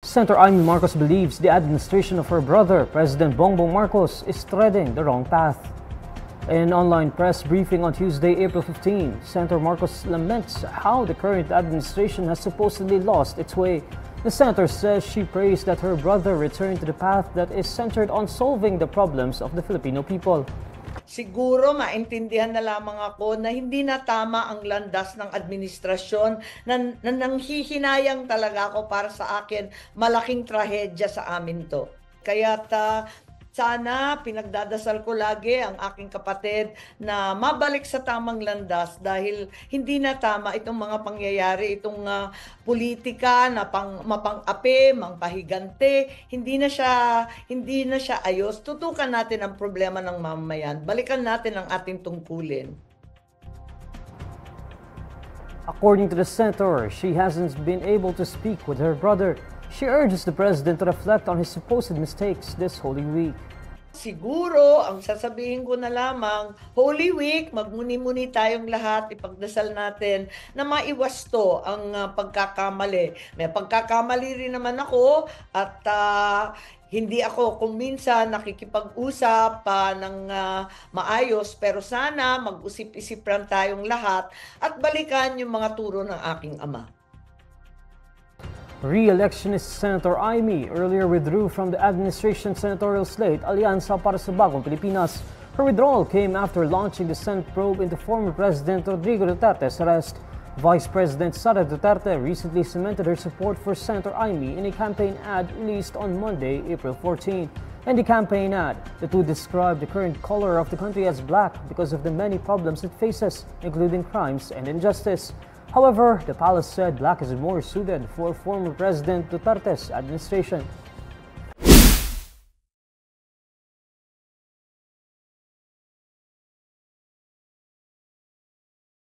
Senator Amy Marcos believes the administration of her brother, President Bongbong Marcos, is treading the wrong path. In an online press briefing on Tuesday, April 15, Senator Marcos laments how the current administration has supposedly lost its way. The senator says she prays that her brother return to the path that is centered on solving the problems of the Filipino people. Siguro maintindihan na lamang ako na hindi na tama ang landas ng administrasyon na nanghihinayang talaga ako para sa akin malaking trahedya sa amin to. Kaya't sana pinagdadasal ko lagi ang aking kapatid na mabalik sa tamang landas dahil hindi na tama itong mga pangyayari, itong politika na mapang-api, mangpahigante, hindi na siya ayos. Tutukan natin ang problema ng mamamayan. Balikan natin ang ating tungkulin. According to the senator, she hasn't been able to speak with her brother. She urges the president to reflect on his supposed mistakes this Holy Week. Siguro, ang sasabihin ko na lamang, Holy Week, magmuni-muni tayong lahat, ipagdasal natin na maiwasto ang pagkakamali. May pagkakamali rin naman ako at hindi ako kung minsan nakikipag-usap ng maayos, pero sana mag-usip-isipan tayong lahat at balikan yung mga turo ng aking ama. Re-electionist Senator Amy earlier withdrew from the administration's senatorial slate, Alianza para sa Bagong Pilipinas. Her withdrawal came after launching the Senate probe into former President Rodrigo Duterte's arrest. Vice President Sara Duterte recently cemented her support for Senator Amy in a campaign ad released on Monday, April 14. In the campaign ad, the two described the current color of the country as black because of the many problems it faces, including crimes and injustice. However, the palace said black is more suited for former President Duterte's administration.